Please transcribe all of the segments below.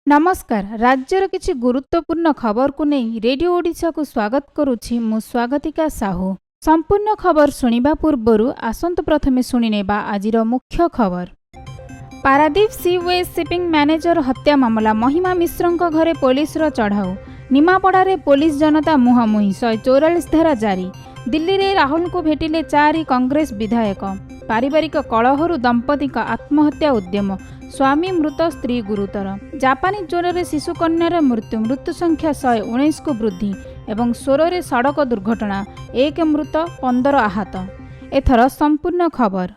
नमस्कार। राज्यर किछि गुरुत्वपूर्ण खबर को नहीं रेडियो ओडिशा को स्वागत करुछि मु स्वागतिका साहू। संपूर्ण खबर सुनिबा पूर्वरु आसंतु प्रथमे सुनिनेबा आजिर मुख्य खबर। पारादीप सीवेज शिपिंग मैनेजर हत्या मामला महिमा मिश्रଙ୍କ घरे पुलिस रो चढ़ाऊ। निमापड़ारे पुलिस जनता मुहांमुही 144 धारा जारी। दिल्ली रे राहुल को भेटिले 4 कांग्रेस विधायक। पारिवारिक कलहरु दंपति का आत्महत्या उद्यम। स्वामी मृत स्त्री गुरुतर। जापानी ज्वर शिशु कन्यार मृत्यु संख्या 119 को वृद्धि एवं 16 सड़क दुर्घटना 1 मृत 15 आहत। एथर संपूर्ण खबर।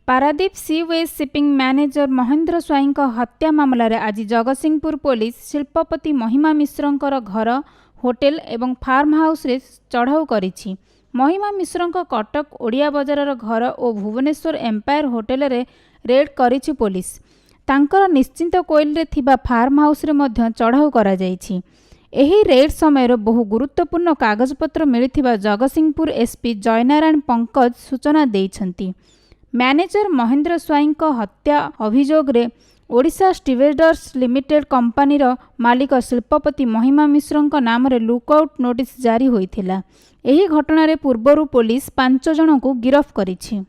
Paradip sewage shipping manager Mahendra Swain हत्या मामलें आज जगतसिंहपुर पुलिस शिल्पपति महिमा मिश्रंकर घर होटेल एवं फार्म हाउस रे चढ़ाऊ करिछि। महिमा मिश्रंक कटक ओडिया बजार घर और भुवनेश्वर एम्पायर होटेल रे रेड करिछि पुलिस। तांकर निश्चिंत कोइल रे थिबा फार्म हाउस रे मध्य चढ़ाऊ करा जाइछि। एही रेड समय बहु गुरुत्वपूर्ण कागजपत्र मिलिथिबा जगतसिंहपुर एसपी जयनारायण पंकज सूचना देइछंती। मैनेजर महेंद्र स्वाईं हत्या अभियोग रे ओडिशा स्टीवेडर्स लिमिटेड कंपनीर मालिक शिल्पपति महिमा मिश्रंक नाम रे लुकआउट नोटिस जारी होइथिला। एही घटना रे पूर्वरु पुलिस 5 जन को गिरफ्त करिछि।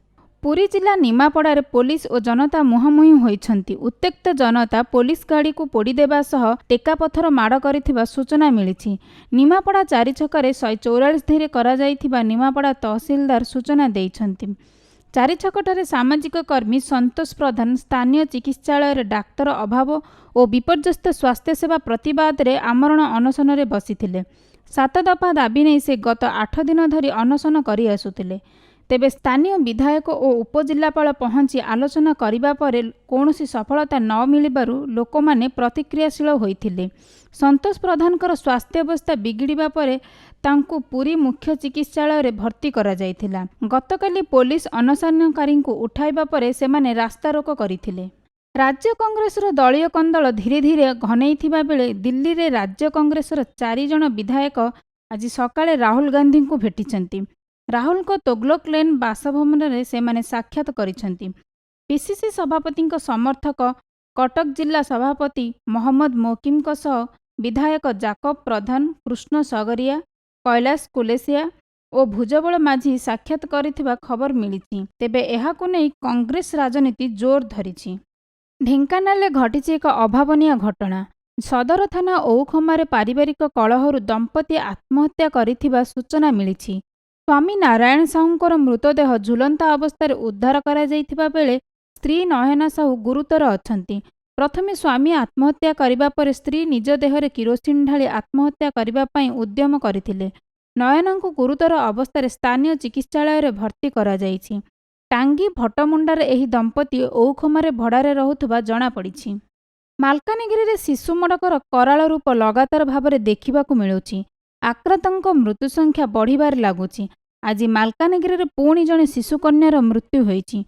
पुरी जिला निमापड़ारे पुलिस और जनता मुहांमुही होइछंती। उत्त्यक्त जनता पुलिस गाड़ी को पोड़ी देबा सह टेका पथर माड़ करिथिबा सूचना मिलिछि। निमापड़ा 4 छकरे 144 धीरे करा जाइथिबा निमापड़ा तहसीलदार सूचना देइछंती। 4 छकटारे सामाजिक कर्मी संतोष प्रधान स्थानीय चिकित्सालय डाक्तर अभाव और विपर्यस्त स्वास्थ्य सेवा प्रतिवाद रे आमरण अनशन रे बसिथिले। 7 दफा दाबी नहीं से गत 8 दिन धरी अनशन करि आसुथिले। तेबे स्थानीय विधायक और उपजिल्लापाल पहुंची आलोचना करिबा परे कौनसी सफलता न मिलिबारु लोकमाने प्रतिक्रियाशील होइथिले। संतोष प्रधानकर स्वास्थ्य अवस्था बिगिड़िबा परे तांकु पुरी मुख्य चिकित्सालय रे भर्ती करा जाइथिला। गतकाली पुलिस अनशनकारी को उठाइबा परे सेमाने रास्ता रोक करिथिले। राज्य कांग्रेसर दलीय कंदल धीरे धीरे घनैथिबा बेले दिल्ली रे राज्य कांग्रेसर 4 जन विधायक आज सकाळे राहुल गांधी को भेटिछंती। राहुल को तोगलोक लेन बासभवन रे सेमाने साक्षात करिछंती। पीसीसी सभापति समर्थक कटक जिला सभापति मोहम्मद मोकिम सह विधायक जाकब प्रधान, कृष्ण सगरिया, कैलाश कुलेसिया और भुजबल माझी साक्षात करिथिबा खबर मिलिछि। तेबे एहाकु नै कांग्रेस राजनीति जोर धरिछि। ढेंकानाल घटिछि एक अभावनीय घटना। सदर थाना औखमारे पारिवारिक कलहरु दंपति आत्महत्या करिथिबा सूचना मिलिछि। स्वामी नारायण साहूंकर मृतदेह झुलंता अवस्था उद्धार करा जाइथिबा बेले स्त्री नयना साहू गुरुतर अछंती। प्रथमे स्वामी आत्महत्या करिबा पर स्त्री निज देहरे किरोसिन ढाली आत्महत्या करिबा पई उद्यम करिथिले। नयनांकु गुरुतर अवस्था स्थानीय चिकित्सालय रे भर्ती करा जाइछि। टांगी भटमुंडार एही दंपति औखमारे भड़ारे रहुथबा जणा पड़िछि। मालकानगिरी रे शिशु मडकर कराल रूप लगातार भाबरे देखिबाकू मिलुछि। आक्रांतଙ୍କ मृत्यु संख्या बढ़िबार लागुछि। आज मालकानगिरी रे पुणी जणे शिशुकन्यार मृत्यु होइछि।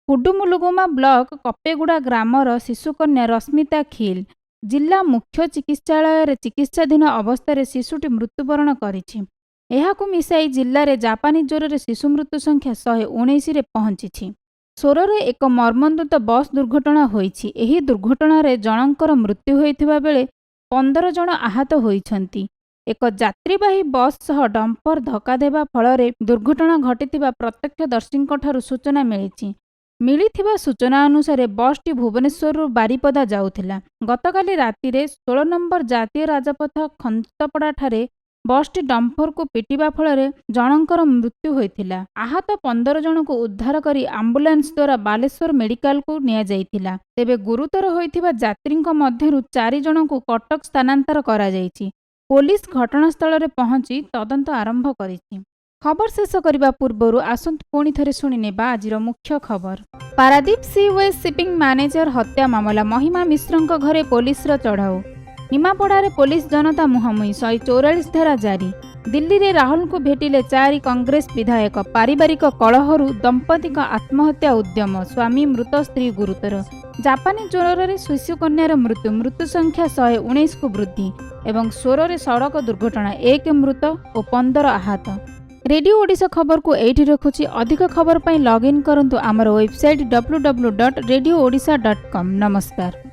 कुडुमुलुगुमा ब्लॉक कपेगुड़ा ग्रामर शिशुकन्या रश्मिता खिल जिला मुख्य चिकित्सालय रे चिकित्साधीन अवस्था शिशुटी मृत्युवरण करिछि। एहाकु मिसाई जिल्ला रे जापानी ज्वर रे शिशु मृत्यु संख्या 119 रे पहुंचिछि। सोर रे एक मर्मन्तुद बस दुर्घटना होइछि। एही दुर्घटना रे जनंकर मृत्यु होइथिबा बेले 15 जण आहत होइछंती। एक यात्रीवाही बस सह डंपर धक्का देवा फल दुर्घटना घटिथिबा प्रत्यक्षदर्शी ठारू सूचना मिलिछि। मिलिथिबा सूचना अनुसार बसटी भुवनेश्वर बारिपदा जाउथिला। गतकाली राति रे 16 नंबर जातीय राजपथ खंतपड़ा ठारे बसटी डंपर को पिटिबा फल जनंकर मृत्यु होइथिला। आहत 15 जन को उद्धार करी आंबुलांस द्वारा बालेश्वर मेडिकल को निया जाइथिला। तेबे गुरुतर होइथिबा यात्रींक मध्यरु 4 जन को कटक स्थानांतर करा जाइछि। पुलिस घटनास्थल रे पहुंची तदंत आरंभ करिछि। खबर शेष करबा पूर्वरु आसंत पुणी थरे सुनिनेबा आजिर मुख्य खबर। पारादीप सीवेज शिपिंग मैनेजर हत्या मामला महिमा मिश्रंक घरे पुलिस रो चढ़ाऊ। निमापड़ारे पुलिस जनता मुहांमुही 144 धारा जारी। दिल्ली रे राहुल को भेटिले 4 कांग्रेस विधायक। पारिवारिक कलहरु दंपति आत्महत्या उद्यम। स्वामी मृत स्त्री गुरुतर। जापानी ज्वर शिशु कन्यार मृत्यु संख्या 119 को वृद्धि एवं 16 सड़क दुर्घटना 1 मृत और 15 आहत। रेडियो ओडिशा खबर को एठी रखुछि। अधिक खबर पई लॉग इन करंतु आमर वेबसाइट www.radioodisha.com। नमस्कार।